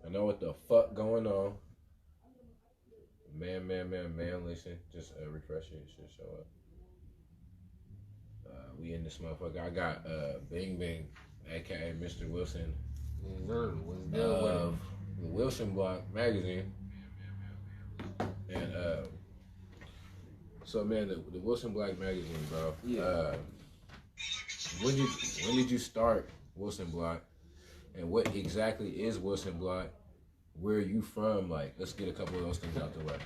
I know what the fuck going on. Man, listen. Just refresh it. It should show up. We in this motherfucker. I got Bing Bing, aka Mr. Wilson. What's good with The Wilson Block magazine. And so man, the Wilson Block magazine, bro. Yeah. When did you start Wilson Block? And what exactly is Wilson Block? Where are you from? Like, let's get a couple of those things out the way.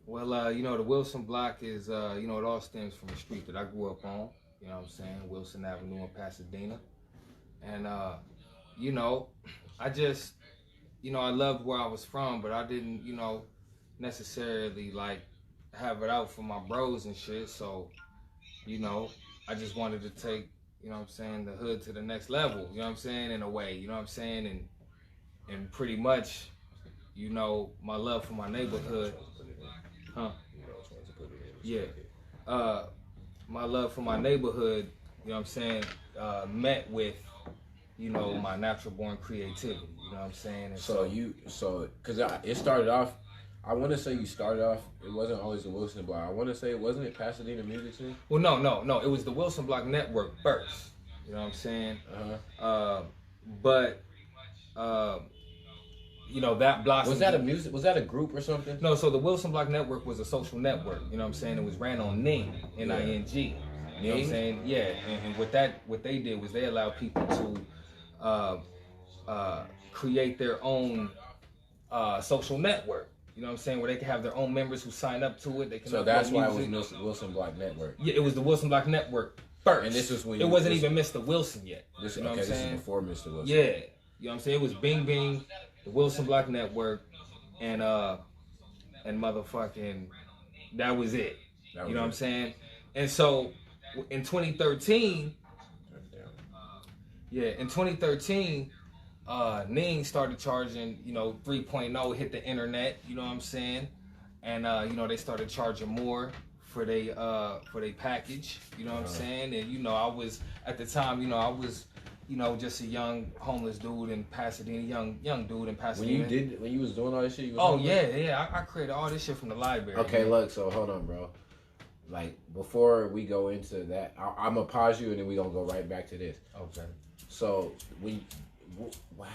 Well, the Wilson Block is, it all stems from the street that I grew up on. You know what I'm saying? Wilson Avenue in Pasadena. And, I just, I loved where I was from, but I didn't, necessarily, like, have it out for my bros and shit. So, I just wanted to take, the hood to the next level, in a way, and pretty much, my love for my neighborhood, my love for my neighborhood, met with, my natural born creativity, And because it started off, I want to say you started off, it wasn't always the Wilson Block. I want to say, wasn't it Pasadena Music Scene? Well, no, it was the Wilson Block Network first, But, that blossomed. Was that a group or something? No, so the Wilson Block Network was a social network, It was ran on Ning, N-I-N-G. You know what I'm saying? Yeah, and what they did was they allowed people to create their own social network. You know what I'm saying? Where they can have their own members who sign up to it. They can. So that's why it was Wilson Block Network. Yeah, it was the Wilson Block Network first. And this is when it wasn't even Mr. Wilson yet. This is before Mr. Wilson. Yeah, you know what I'm saying? It was Bing Bing, the Wilson Block Network, and motherfucking that was it. You know what I'm saying? And so in 2013, Ning started charging, 3.0 hit the internet, you know what I'm saying? And they started charging more for they package, you know what I'm saying? And I was at the time, I was just a young homeless dude in Pasadena, young dude in Pasadena. When you was doing all this shit, I created all this shit from the library. Okay, look, so hold on, bro. Like, before we go into that, I'm gonna pause you and then we gonna go right back to this. Okay. So,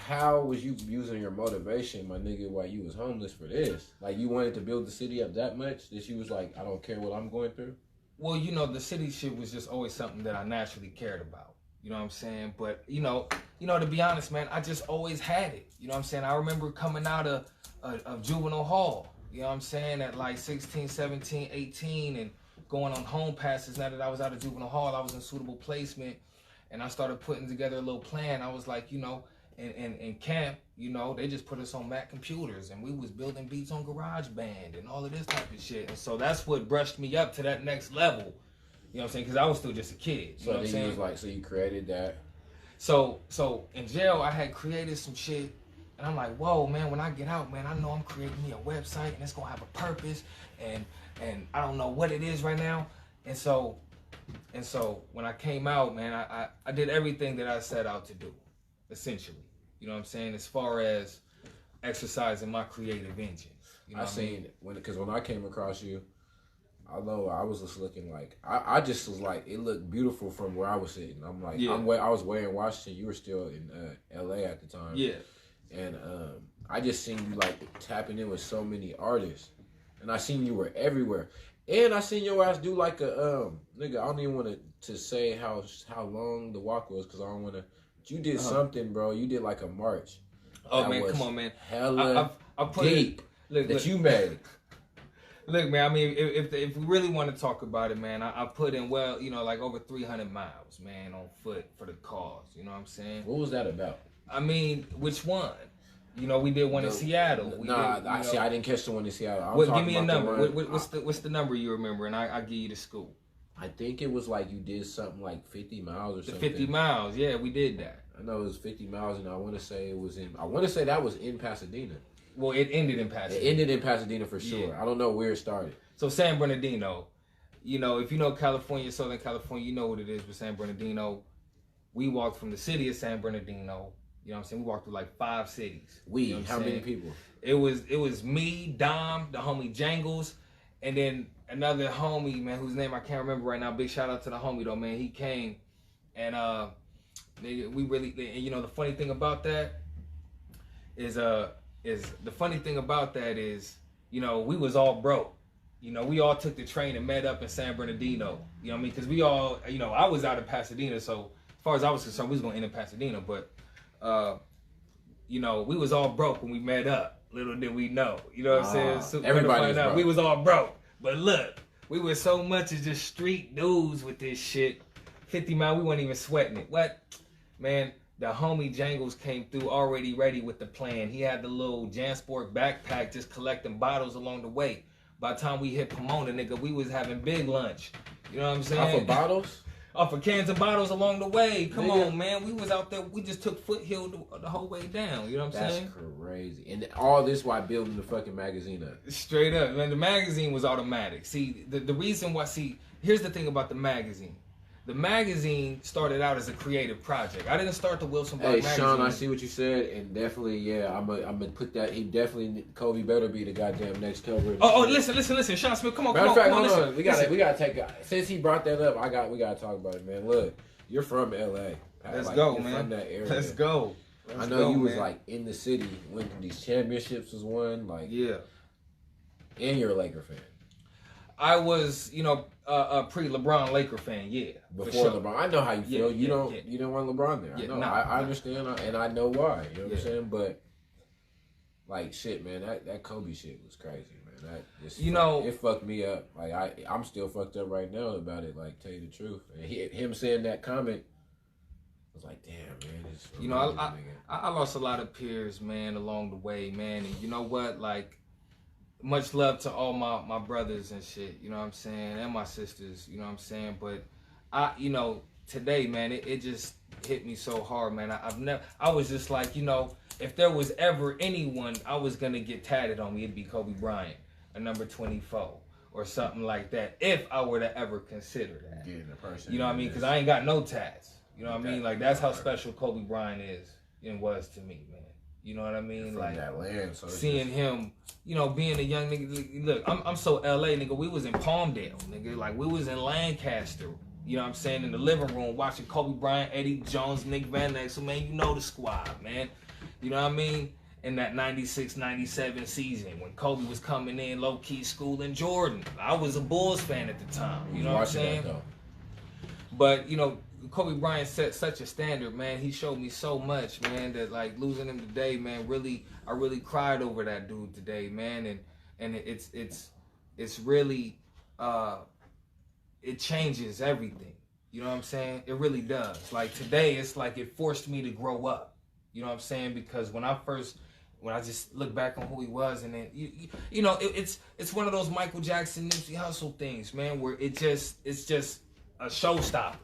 how was you using your motivation, my nigga, while you was homeless for this? Like, you wanted to build the city up that much that you was like, I don't care what I'm going through? Well, the city shit was just always something that I naturally cared about. You know what I'm saying? But, to be honest, man, I just always had it. You know what I'm saying? I remember coming out of juvenile hall, you know what I'm saying, at like 16, 17, 18, and going on home passes. Now that I was out of juvenile hall, I was in suitable placement, and I started putting together a little plan. I was like, in camp, they just put us on Mac computers, and we was building beats on GarageBand and all of this type of shit. And so that's what brushed me up to that next level. You know what I'm saying? Because I was still just a kid. You know what I'm saying? So you created that. So in jail, I had created some shit, and I'm like, whoa, man, when I get out, man, I know I'm creating me a website, and it's going to have a purpose, and I don't know what it is right now. And so when I came out, man, I did everything that I set out to do, essentially. You know what I'm saying? As far as exercising my creative engine. You know because when I came across you, although I was just looking like, I just was like, it looked beautiful from where I was sitting. I'm like, I was way in Washington. You were still in LA at the time. Yeah. And I just seen you like tapping in with so many artists. And I seen you were everywhere. And I seen your ass do like a, nigga, I don't even want to say how long the walk was because I don't want to. You did something, bro. You did like a march. Oh, man, come on, man. Hella deep that you made. Look, man, I mean, if we really want to talk about it, man, I put in, like over 300 miles, man, on foot for the cause. You know what I'm saying? What was that about? I mean, which one? We did one in Seattle. I didn't catch the one in Seattle. Give me a number. What's the number you remember? And I give you the scoop. I think it was like you did something like 50 miles or something. 50 miles, yeah, we did that. I know it was 50 miles, and I want to say that was in Pasadena. Well, it ended in Pasadena. It ended in Pasadena for sure. Yeah. I don't know where it started. So San Bernardino, if you know California, Southern California, you know what it is with San Bernardino. We walked from the city of San Bernardino You know what I'm saying? We walked through like 5 cities. How many people? It was me, Dom, the homie Jangles, and then another homie, man, whose name I can't remember right now. Big shout out to the homie though, man. He came, and we really, and you know, the funny thing about that is you know, we was all broke. You know, we all took the train and met up in San Bernardino. You know what I mean? Because we all, you know, I was out of Pasadena, so as far as I was concerned, we was gonna end in Pasadena, but you know, we was all broke when we met up. Little did we know. You know what I'm saying? So everybody was broke. We was all broke. But look, we were so much as just street dudes with this shit. 50 mile, we weren't even sweating it. What? Man, the homie Jangles came through already ready with the plan. He had the little Jansport backpack just collecting bottles along the way. By the time we hit Pomona, nigga, we was having big lunch. You know what I'm saying? Off of bottles? Off of cans and bottles along the way. Come on, man. We was out there. We just took foothill the whole way down. You know what I'm saying? That's crazy. And all this while building the fucking magazine up. Straight up. Man, the magazine was automatic. See, the reason why, here's the thing about the magazine. The magazine started out as a creative project. I didn't start the Wilson Black magazine. Hey, Sean, I see what you said, and definitely, yeah, I'm gonna put that. He definitely, Kobe better be the goddamn next cover. Oh, listen, Sean Smith, come on. Matter of fact, hold on. We gotta take. Since he brought that up, we gotta talk about it, man. Look, you're from LA. Let's go, man. From that area. Let's go. I know you was like in the city when these championships was won, like yeah. And you're a Laker fan. I was, you know, a pre-LeBron Laker fan, yeah. Before LeBron, I know how you feel. You don't want LeBron there. Yeah, I know. I understand, and I know why. You know what I'm saying? But like, shit, man, that Kobe shit was crazy, man. That just, it fucked me up. Like I'm still fucked up right now about it. Like, tell you the truth. And him saying that comment, I was like, damn, man. It's you know, I lost a lot of peers, man, along the way, man. And you know what, like. Much love to all my brothers and shit, you know what I'm saying, and my sisters, you know what I'm saying. But you know, today, man, it just hit me so hard, man. I was just like, you know, if there was ever anyone I was gonna get tatted on me, it'd be Kobe Bryant, a number 24 or something like that. If I were to ever consider that, you know what I mean? Because I ain't got no tats, you know what I mean? Like that's how special Kobe Bryant is and was to me, man. You know what I mean? From like that land, so seeing him, you know, being a young nigga. Look, I'm so LA, nigga. We was in Palmdale, nigga. Like we was in Lancaster. You know what I'm saying? In the living room watching Kobe Bryant, Eddie Jones, Nick Van Exel. Man, you know the squad, man. You know what I mean? In that 96, 97 season when Kobe was coming in, low key schooling Jordan. I was a Bulls fan at the time. You know what I'm saying? But you know. Kobe Bryant set such a standard, man. He showed me so much, man, that like losing him today, man, I really cried over that dude today, man. And it's really it changes everything. You know what I'm saying? It really does. Like today, it's like it forced me to grow up. You know what I'm saying? Because when I just look back on who he was, and then you know, it's one of those Michael Jackson, Nipsey Hussle things, man, where it's just a showstopper.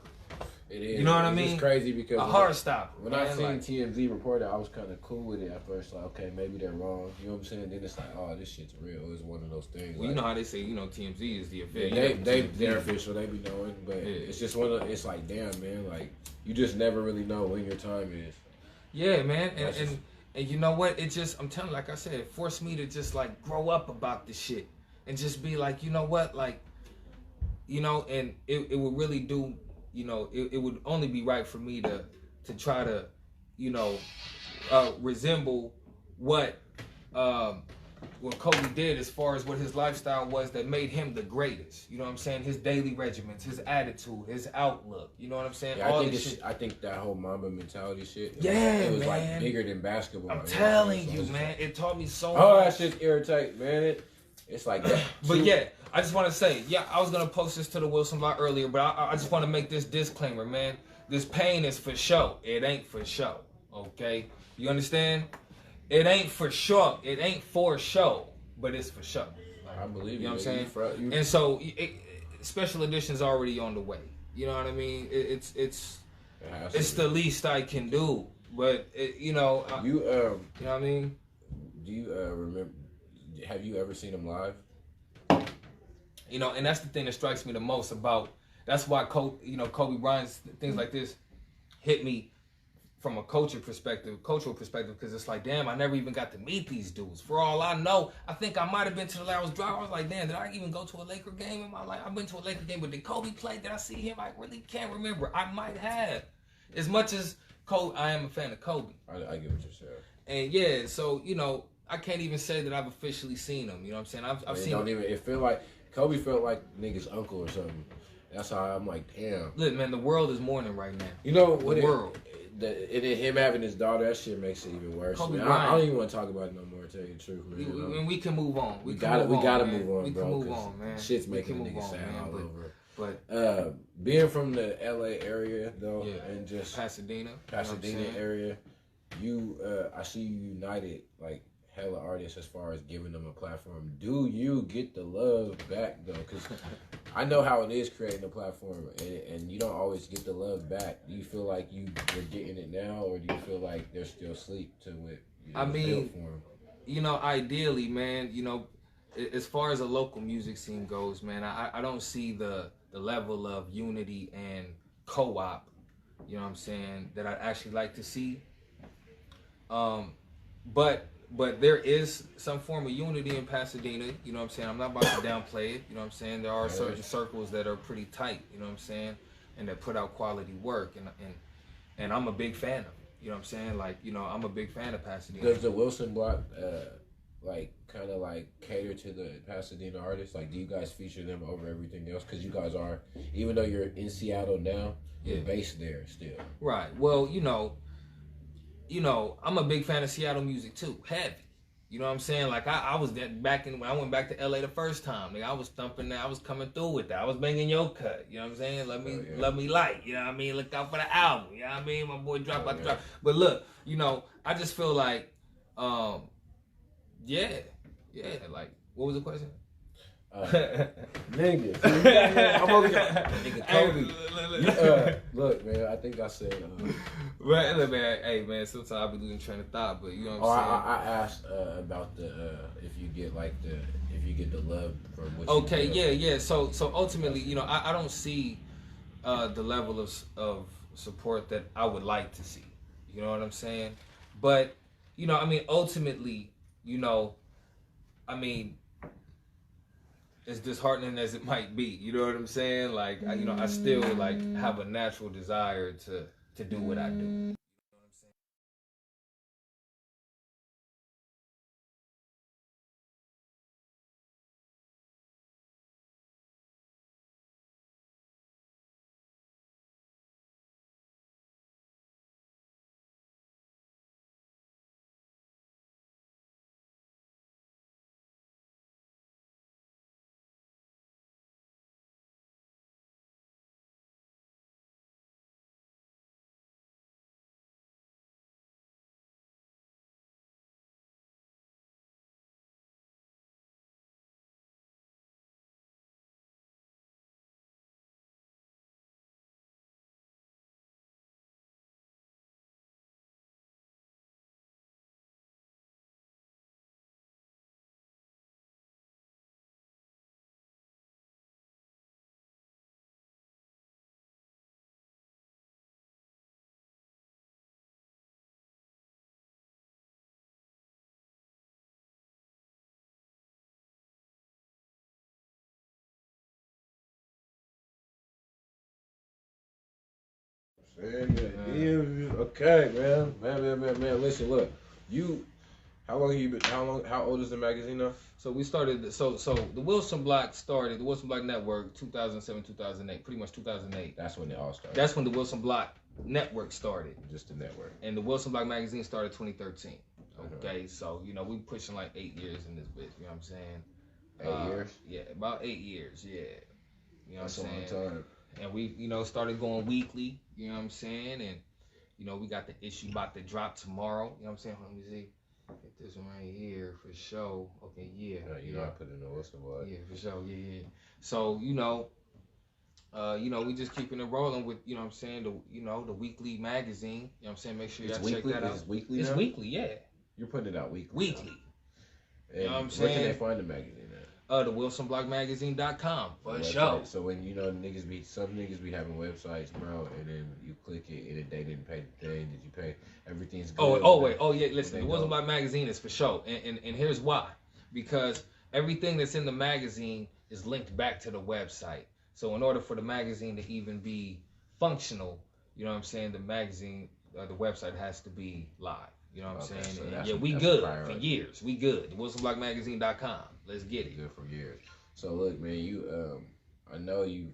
It is. You know what I mean? It's crazy because a hard stop. When I seen TMZ report it, I was kind of cool with it at first. Like, okay, maybe they're wrong. You know what I'm saying? Then it's like, oh, this shit's real. It's one of those things. Well, like, you know how they say, you know, TMZ is the official. Yeah, they're official. They be knowing, but it's just one of. It's like, damn, man. Like, you just never really know when your time is. Yeah, man, and you know what? It just, I'm telling you, like I said, it forced me to just like grow up about this shit and just be like, you know what, like, you know, and it would really do. You know, it would only be right for me to try to, you know, resemble what Kobe did as far as what his lifestyle was that made him the greatest. You know what I'm saying? His daily regiments, his attitude, his outlook. You know what I'm saying? Yeah, all this shit. I think that whole Mamba mentality shit. It was man. Like bigger than basketball. I'm telling you, man. It taught me so much. Oh, that shit irritate, man. It's like that. But yeah. I just want to say, yeah, I was going to post this to the Wilson blog earlier, but I just want to make this disclaimer, man. This pain is for show. It ain't for show, okay? You understand? It ain't for show. It ain't for show, but it's for show. I believe you. You know what I'm saying? And so, special edition's already on the way. You know what I mean? It's the least I can do. But, you know... you know what I mean? Do you remember... Have you ever seen him live? You know, and that's the thing that strikes me the most about. That's why Kobe Bryant's things like this hit me from a cultural perspective, because it's like, damn, I never even got to meet these dudes. For all I know, I think I might have been to the Larry's Drive. I was like, damn, did I even go to a Laker game in my life? I've been to a Laker game, but did Kobe play? Did I see him? I really can't remember. I might have. As much as Kobe, I am a fan of Kobe. I get what you're saying. And yeah, so, you know, I can't even say that I've officially seen him. You know what I'm saying? I've seen him. It feel like Kobe felt like niggas' uncle or something. That's how I'm like, damn. Look, man, the world is mourning right now. You know what? The world. And then him having his daughter, that shit makes it even worse. Man. I don't even want to talk about it no more. To tell you the truth, man. We can move on. We gotta move on, we bro. Can move on, man. Shit's making niggas sad all over. But being from the LA area though, and just Pasadena area, I see you united like hella artists as far as giving them a platform. Do you get the love back though? Because I know how it is creating a platform, and you don't always get the love back. Do you feel like you're getting it now, or do you feel like there's still sleep to it? I mean, you know, ideally, man, you know, as far as the local music scene goes, man, I don't see the level of unity and co-op, you know what I'm saying, that I'd actually like to see. But there is some form of unity in Pasadena, you know what I'm saying? I'm not about to downplay it, you know what I'm saying? There are certain circles that are pretty tight, you know what I'm saying? And that put out quality work, and I'm a big fan of it, you know what I'm saying? Like, you know, I'm a big fan of Pasadena. Does the Wilson Block, like, kind of, like, cater to the Pasadena artists? Like, do you guys feature them over everything else? Because you guys are, even though you're in Seattle now, you're based there still. Right. Well, you know, I'm a big fan of Seattle music too. Heavy. You know what I'm saying? Like I was back when I went back to LA the first time. Like I was thumping that. I was coming through with that. I was banging your cut. You know what I'm saying? Love me light. You know what I mean? Look out for the album. You know what I mean? My boy drop out the drop. But look, you know, I just feel like, like, what was the question? Nigga. I'm over here. Nigga Kobe. Look, man, I think I said. Look, man, hey, man, sometimes I be losing train of thought, but you know what I'm saying? I asked about if you get the love from what okay, you do. yeah. So ultimately, you know, I don't see the level of support that I would like to see. You know what I'm saying? But, you know, I mean, ultimately, you know, I mean, as disheartening as it might be, you know what I'm saying? Like, you know, I still like have a natural desire to do what I do. You know what I'm saying? Okay, man. Listen, look. How old is the magazine now? So we started. So the Wilson Block started. The Wilson Block Network, 2007, 2008, pretty much 2008. That's when it all started. That's when the Wilson Block Network started. Just the network. And the Wilson Block magazine started 2013. Okay, so you know we pushing like 8 years in this bitch. You know what I'm saying? 8 years. Yeah, about 8 years. Yeah. You know That's what I'm saying? a long time. And we, you know, started going weekly. You know what I'm saying? And you know we got the issue about to drop tomorrow. You know what I'm saying? Let me see. Get this one right here for sure. Okay, yeah. You know I put in the Wilson Block. Yeah, for sure. Yeah. So you know, we just keeping it rolling with, you know what I'm saying, the weekly magazine. You know what I'm saying? Make sure y'all check that out. It's weekly. It's weekly, yeah. You're putting it out weekly. Weekly. You know what I'm saying? Where can they find the magazine thawilsonblogmagazine.com. For The sure. website. So when some niggas be having websites, bro, and then you click it and they didn't pay the thing. Did you pay? Everything's good. Listen, the Wilson Blog Magazine is for sure, and here's why. Because everything that's in the magazine is linked back to the website. So in order for the magazine to even be functional, you know what I'm saying, the magazine, the website has to be live. You know what I'm saying? So and we good for years. We good. WilsonBlogMagazine.com. Let's get it. Good for years. So look, man, you I know you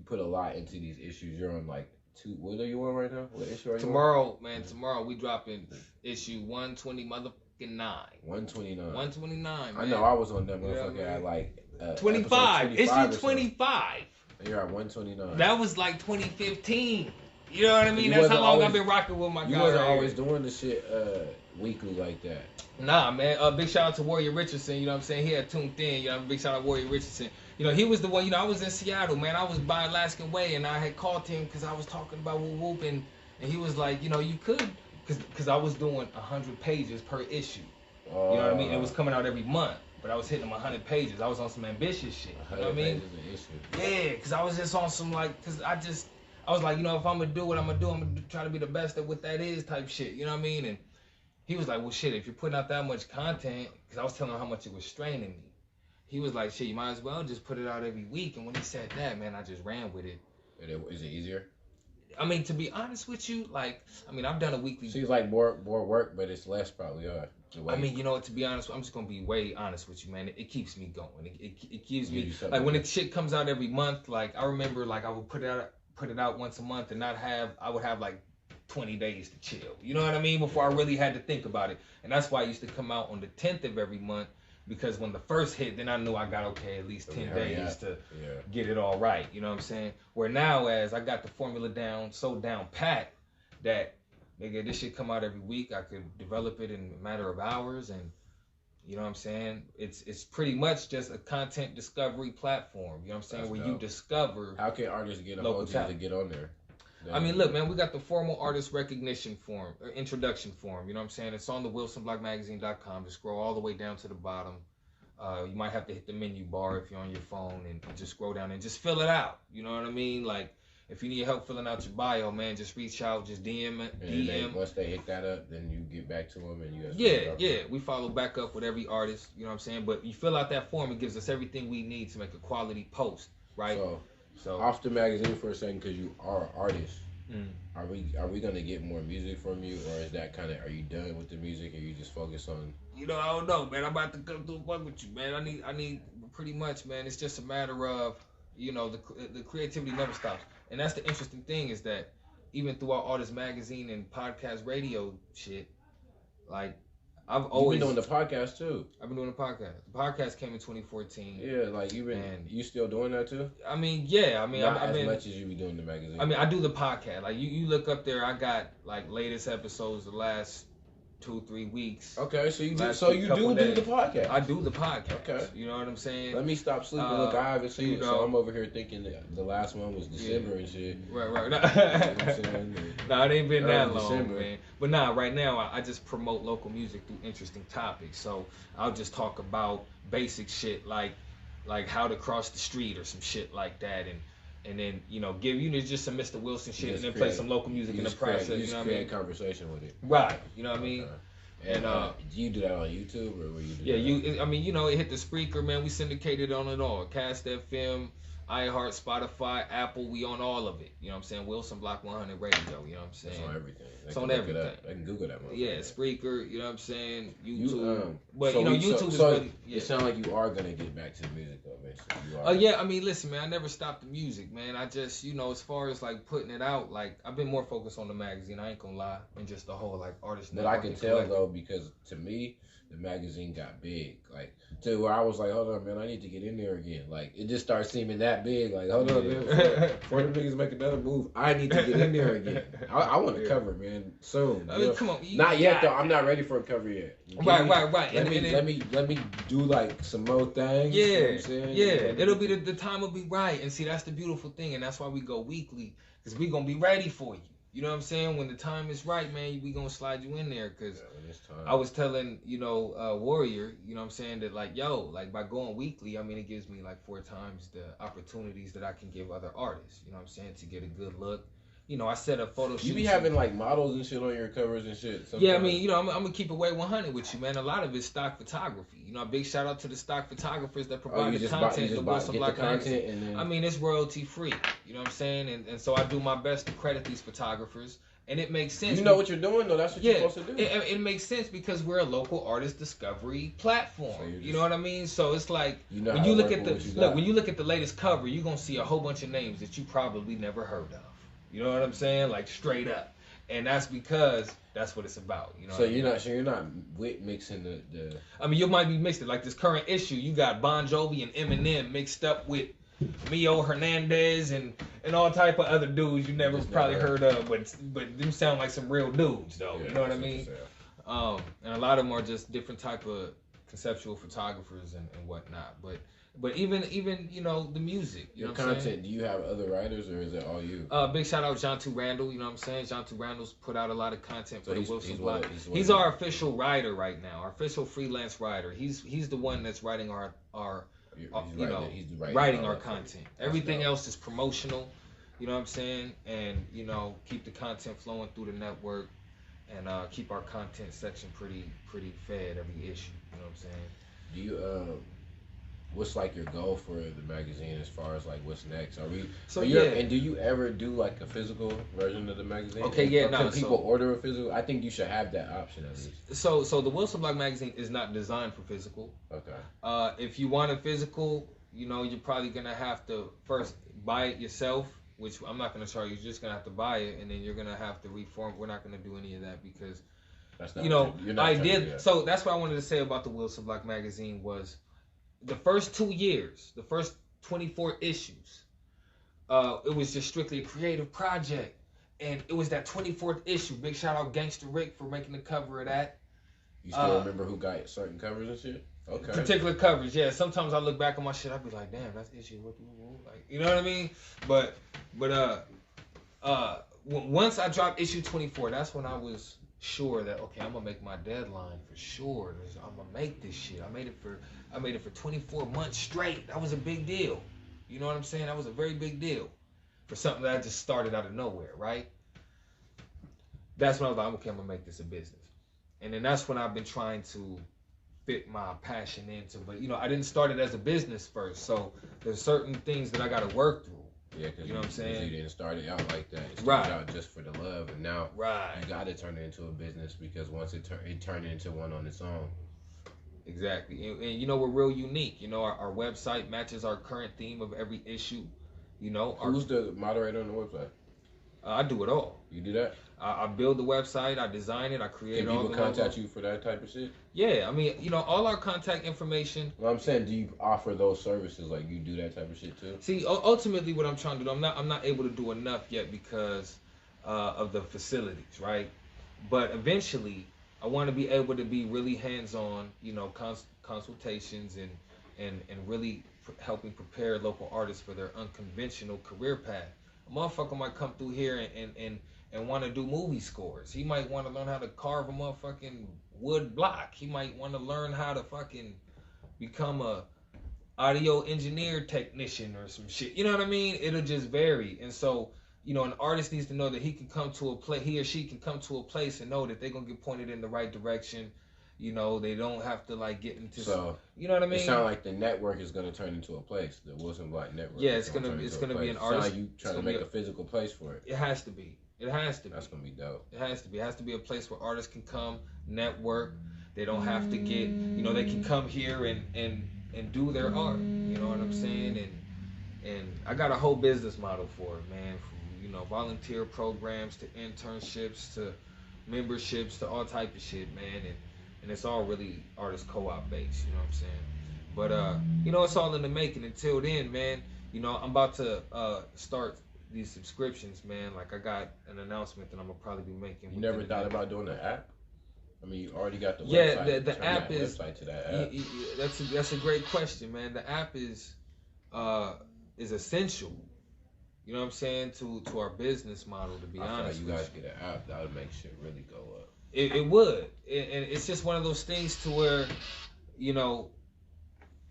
put a lot into these issues. You're on like what are you on right now? What issue are you tomorrow, on? Man, tomorrow we dropping issue 120 motherfucking 129. 129, man. I know I was on that motherfucker at like 25. Issue 25. You're at 129. That was like 2015. You know what I mean? That's how long I've been rocking with my guys. You wasn't always doing the shit weekly like that. Nah, man. Big shout out to Warrior Richardson. You know what I'm saying? He had tuned in. You know, big shout out to Warrior Richardson. You know, he was the one. You know, I was in Seattle, man. I was by Alaskan Way, and I had called him because I was talking about Whoop Whoop, and he was like, you know, you could, because I was doing 100 pages per issue. You know what I mean? It was coming out every month, but I was hitting them 100 pages. I was on some ambitious shit. You know what I mean? Yeah, because I was just on some like, I was like, you know, if I'm going to do what I'm going to do, I'm going to try to be the best at what that is type shit. You know what I mean? And he was like, well, shit, if you're putting out that much content, because I was telling him how much it was straining me. He was like, shit, you might as well just put it out every week. And when he said that, man, I just ran with it. Is it easier? I mean, to be honest with you, like, I mean, I've done a weekly. Seems like more work, but it's less probably. I mean, you know, to be honest, I'm just going to be way honest with you, man. It keeps me going. It keeps me, like, when the shit comes out every month, like, I remember, like, I would put it out once a month and I would have like 20 days to chill. You know what I mean? Before I really had to think about it. And that's why I used to come out on the 10th of every month, because when the first hit, then I knew I got, okay, at least 10 days to get it all right. You know what I'm saying? Where now, as I got the formula down pat that, nigga, this shit come out every week. I could develop it in a matter of hours, and you know what I'm saying? It's pretty much just a content discovery platform. You know what I'm saying? Where you discover. How can artists get a hold of you to get on there? I mean, look, man, we got the formal artist recognition form, or introduction form. You know what I'm saying? It's on the WilsonBlogMagazine.com. Just scroll all the way down to the bottom. You might have to hit the menu bar if you're on your phone and just scroll down and just fill it out. You know what I mean? Like, if you need help filling out your bio, man, just reach out, just DM. Once they hit that up, then you get back to them and you guys. Yeah. We follow back up with every artist. You know what I'm saying? But you fill out that form, it gives us everything we need to make a quality post, right? So off the magazine for a second, because you are an artist. Are we gonna get more music from you, or is that kind of, are you done with the music and you just focus on? You know, I don't know, man. I'm about to come through one with you, man. I need pretty much, man. It's just a matter of, you know, the creativity never stops. And that's the interesting thing, is that even throughout all this magazine and podcast radio shit, like, I've always been doing the podcast too. I've been doing the podcast. The podcast came in 2014. Yeah, like you still doing that too? I mean, yeah. I mean, Not as much as you be doing the magazine. I mean, I do the podcast. Like you look up there, I got like latest episodes the last 2-3 weeks. Okay, so you do the podcast. I do the podcast. Okay. You know what I'm saying? Let me stop sleeping. Look, I haven't seen it, so I'm over here thinking that the last one was December and shit. Right. You know what I'm saying? Nah, it ain't been that long, December. man. But nah, right now I just promote local music through interesting topics. So I'll just talk about basic shit like how to cross the street or some shit like that, and then, you know, give you just some Mr. Wilson shit, and then play some local music in the process. You know what I mean? Conversation with it. Right. You know what I mean? And do you do that on YouTube, or where you do that? I mean, you know, it hit the Spreaker, man. We syndicated on it all. Cast FM, iHeart, Spotify, Apple. We on all of it. You know what I'm saying? Wilson Block 100 Radio. You know what I'm saying? It's on everything. It's on everything. I can Google that one. Yeah, Spreaker. You know what I'm saying? YouTube. YouTube is really. Yeah. It sounds like you are gonna get back to the music, though, basically. Yeah. I mean, listen, man. I never stopped the music, man. I just, you know, as far as like putting it out, like I've been more focused on the magazine. I ain't gonna lie, and just the whole like artist. But I can tell though, because to me, the magazine got big, like to where I was like, hold on, man, I need to get in there again. Like it just started seeming that big. Like, hold on, man, before the niggas make another move, I need to get in there again. I want to cover, man, soon. I mean, come on. Not yet though. I'm not ready for a cover yet. Right. Let me do like some more things. Yeah, you know what I'm saying? It'll be the time will be right, and see that's the beautiful thing, and that's why we go weekly, because we gonna be ready for you. You know what I'm saying? When the time is right, man, we gonna slide you in there. Cause when it's time. I was telling, Warrior, you know what I'm saying, that like, yo, like by going weekly, I mean, it gives me like 4 times the opportunities that I can give other artists. You know what I'm saying? To get a good look. You know, I set up photo shoots. You be having like models and shit on your covers and shit. Sometimes. Yeah, I mean, I'm gonna keep it way 100 with you, man. A lot of it's stock photography. You know, a big shout out to the stock photographers that provide the content. And then... I mean, it's royalty free. You know what I'm saying? And so I do my best to credit these photographers. And it makes sense. You know what you're doing, though. That's what you're supposed to do. It makes sense because we're a local artist discovery platform. So you know what I mean? So it's like when you look at the latest cover, you're gonna see a whole bunch of names that you probably never heard of. You know what I'm saying? Like straight up. And that's because that's what it's about. You know. So you're not mixing the. I mean, you might be mixing like this current issue. You got Bon Jovi and Eminem mixed up with Mio Hernandez and all type of other dudes you never probably heard of, but them sound like some real dudes though. Yeah, you know what I mean? And a lot of them are just different type of conceptual photographers and whatnot. But even the music, your content. Do you have other writers or is it all you? Big shout out John 2 Randall. You know what I'm saying? John 2 Randall's put out a lot of content for the Wilson blog. He's our official writer right now, our official freelance writer. He's the one that's writing our writing our content. Everything else is promotional, you know what I'm saying? And keep the content flowing through the network and keep our content section pretty fed every issue, you know what I'm saying? Do you what's like your goal for the magazine as far as like what's next? And do you ever do like a physical version of the magazine? Okay, yeah, can people order a physical? I think you should have that option at least. So the thawilsonMAG magazine is not designed for physical. Okay. If you want a physical, you're probably gonna have to first buy it yourself, which I'm not gonna charge you. You're just gonna have to buy it, and then you're gonna have to reform. We're not gonna do any of that because that's not So that's what I wanted to say about the thawilsonMAG magazine was. The first 2 years, the first 24 issues, it was just strictly a creative project. And it was that 24th issue. Big shout out Gangster Rick for making the cover of that. You still remember who got certain covers and shit? Okay. Particular covers, yeah. Sometimes I look back on my shit, I'd be like, damn, that's issue. Like, you know what I mean? But once I dropped issue 24, that's when I was sure that, okay, I'm gonna make my deadline for sure. I'm gonna make this shit. I made it for 24 months straight. That was a big deal. You know what I'm saying? That was a very big deal for something that I just started out of nowhere, right? That's when I was like, okay, I'm gonna make this a business. And then that's when I've been trying to fit my passion into. But I didn't start it as a business first, so there's certain things that I got to work through. Yeah, because you know what I'm saying? You didn't start it out like that. It started out just for the love, and now you got to turn it into a business because once it turned into one on its own. Exactly, and we're real unique. Our website matches our current theme of every issue. Who's the moderator on the website? I do it all. You do that? I build the website, I design it, I create all the Can people contact you for that type of shit? Yeah, I mean, all our contact information. Well, I'm saying, do you offer those services? Like, you do that type of shit too? See, ultimately, what I'm trying to do, I'm not able to do enough yet because of the facilities, right? But eventually, I want to be able to be really hands-on, consultations and really helping prepare local artists for their unconventional career path. A motherfucker might come through here and want to do movie scores. He might want to learn how to carve a motherfucking wood block. He might want to learn how to fucking become a audio engineer technician or some shit. You know what I mean? It'll just vary. And so, an artist needs to know that he or she can come to a place and know that they're going to get pointed in the right direction. They don't have to like get into. So you know what I mean? It sounds like the network is going to turn into a place. The thawilsonMAG network. Yeah, it's gonna be an artist. Like you trying to make a physical place for it. It has to be. That's gonna be dope. It has to be. It has to be a place where artists can come, network. They don't have to get. They can come here and do their art. You know what I'm saying? And I got a whole business model for it, man. From volunteer programs to internships to memberships to all type of shit, man. And it's all really artist co-op based, you know what I'm saying? But it's all in the making. Until then, man, I'm about to start these subscriptions, man. Like I got an announcement that I'm gonna probably be making. You never thought about doing an app? I mean, you already got the website. Yeah, the app is website to that app. That's a great question, man. The app is essential, You know what I'm saying? To our business model, to be honest. You guys get an app that would make shit really go up. It would, and it's just one of those things to where, you know,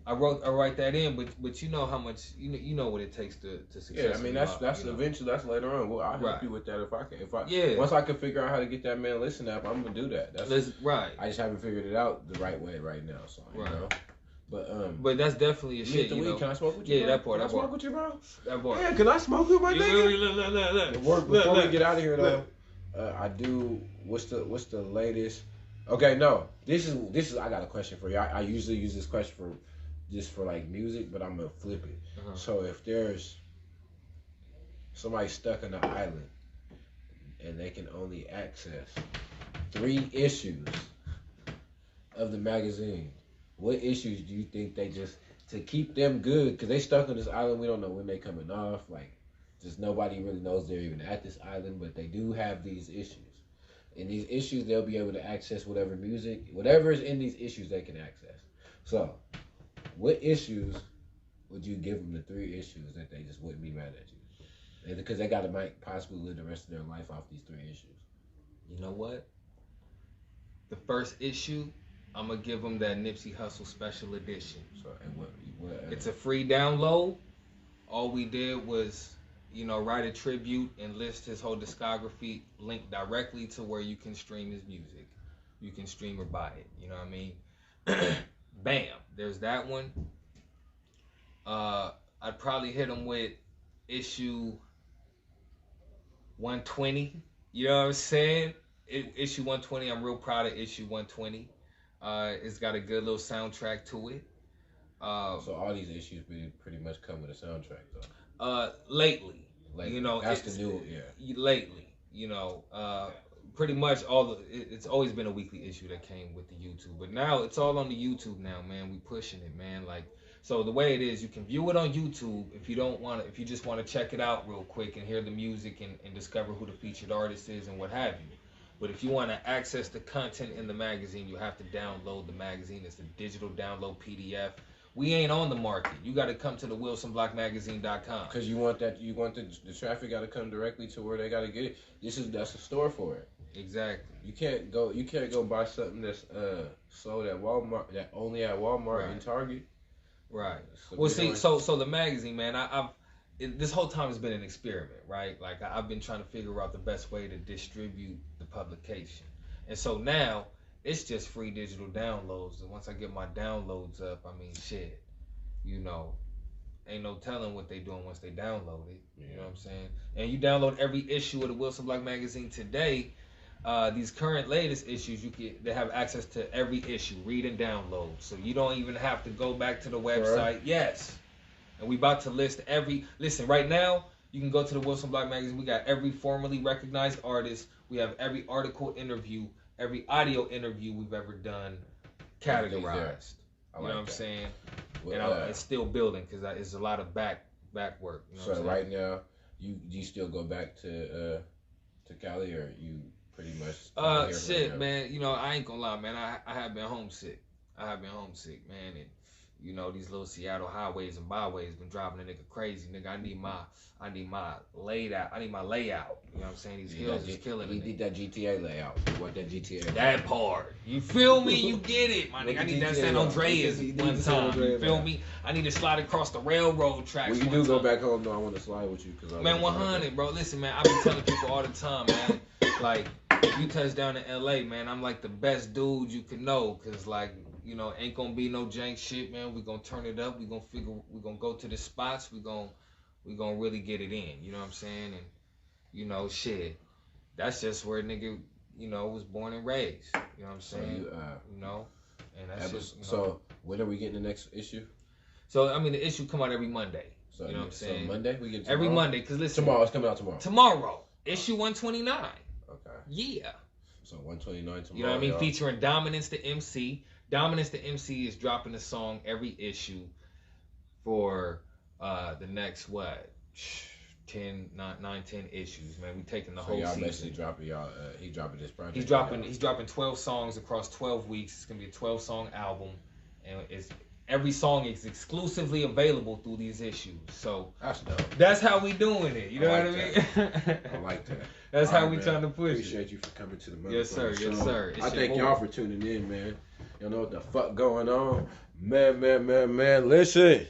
I write that in, but you know how much you know what it takes to successfully. Yeah, I mean that's eventually that's later on. Well, I'll help you with that if I yeah. Once I can figure out how to get that man listen app, I'm gonna do that. That's right. I just haven't figured it out the right way right now, so you know. But that's definitely a shit. You know? Can I smoke with you? Yeah, bro? that part. Can I smoke with you, bro? That part. Yeah, can I smoke with my nigga? Before we get out of here though, I do. What's the latest? Okay, no. This is. I got a question for you. I usually use this question for like music, but I'm gonna flip it. So if there's somebody stuck on an island and they can only access 3 issues of the magazine, what issues do you think they just to keep them good? Because they stuck on this island, we don't know when they coming off. Like, just nobody really knows they're even at this island, but they do have these issues. In these issues, they'll be able to access whatever music, whatever is in these issues, they can access. So, what issues would you give them the 3 issues that they just wouldn't be mad at you? And because they might possibly live the rest of their life off these 3 issues. You know what? The first issue, I'm gonna give them that Nipsey Hussle special edition. So, and what it's a free download. All we did was, you know, write a tribute and list his whole discography, linked directly to where you can stream his music. You can stream or buy it. You know what I mean? Bam. There's that one. I'd probably hit him with issue 120. You know what I'm saying? Issue 120. I'm real proud of issue 120. It's got a good little soundtrack to it. So all these issues pretty much come with a soundtrack though. Lately, you know, that's the new, yeah. Lately, you know, pretty much it's always been a weekly issue that came with the YouTube, but now it's all on the YouTube now, man. We pushing it, man. Like, so the way it is, you can view it on YouTube if you just want to check it out real quick and hear the music and discover who the featured artist is and what have you. But if you want to access the content in the magazine, you have to download the magazine. It's a digital download PDF. We ain't on the market. You got to come to the WilsonBlockMagazine.com. Because you want the traffic got to come directly to where they got to get it. That's a store for it. Exactly. You can't go buy something that's sold at Walmart, that only at Walmart and Target. Right. Well, see, so the magazine, man, this whole time has been an experiment, right? Like, I've been trying to figure out the best way to distribute the publication. And so now, it's just free digital downloads. And once I get my downloads up, I mean, shit, you know, ain't no telling what they doing once they download it. You know what I'm saying? And you download every issue of the Wilson Block Magazine today. These current latest issues, they have access to every issue, read and download. So you don't even have to go back to the website. Right. Yes. And we about to listen, right now, you can go to the Wilson Block Magazine. We got every formerly recognized artist. We have every article interview, every audio interview we've ever done categorized. You know what I'm saying? Well, and it's still building because it's a lot of back work. You know so right now, you still go back to Cali, or you pretty much shit, right, man. You know, I ain't gonna lie, man. I have been homesick. Man. And you know, these little Seattle highways and byways been driving a nigga crazy. Nigga, I need my layout. You know what I'm saying? These hills is killing me. You need that GTA layout. You want that GTA? That part. You feel me? You get it, my nigga. I need that San Andreas one time. You feel me? I need to slide across the railroad tracks. When you do go back home, though, I want to slide with you. Man, 100, bro. Listen, man, I been telling people all the time, man. Like, if you touch down in LA, man, I'm like the best dude you can know. Cause like, you know, ain't gonna be no jank shit, man. We gonna turn it up. We gonna go to the spots. We gonna really get it in. You know what I'm saying? And you know, shit, that's just where nigga, you know, was born and raised. You know what I'm saying? So you know, and that's just. You know, so when are we getting the next issue? So I mean, the issue come out every Monday. So you know what I'm saying? So Monday we get every Monday. Cause listen, tomorrow it's coming out tomorrow. Tomorrow, issue 129. Okay. Yeah. So 129 tomorrow. You know what I mean? Featuring Dominance the MC. Dominance the MC is dropping a song every issue for the next 10 issues, man. We taking the whole y'all season. Basically dropping he dropping this project. He's dropping 12 songs across 12 weeks. It's gonna be a 12-song album, and it's every song is exclusively available through these issues. So that's dope. That's how we doing it. You know what I mean? I like that. That's how we trying to push Appreciate it. you for coming to the Yes, sir. show. Yes, sir. I thank y'all for tuning in, man. Y'all know what the fuck going on. Man, listen.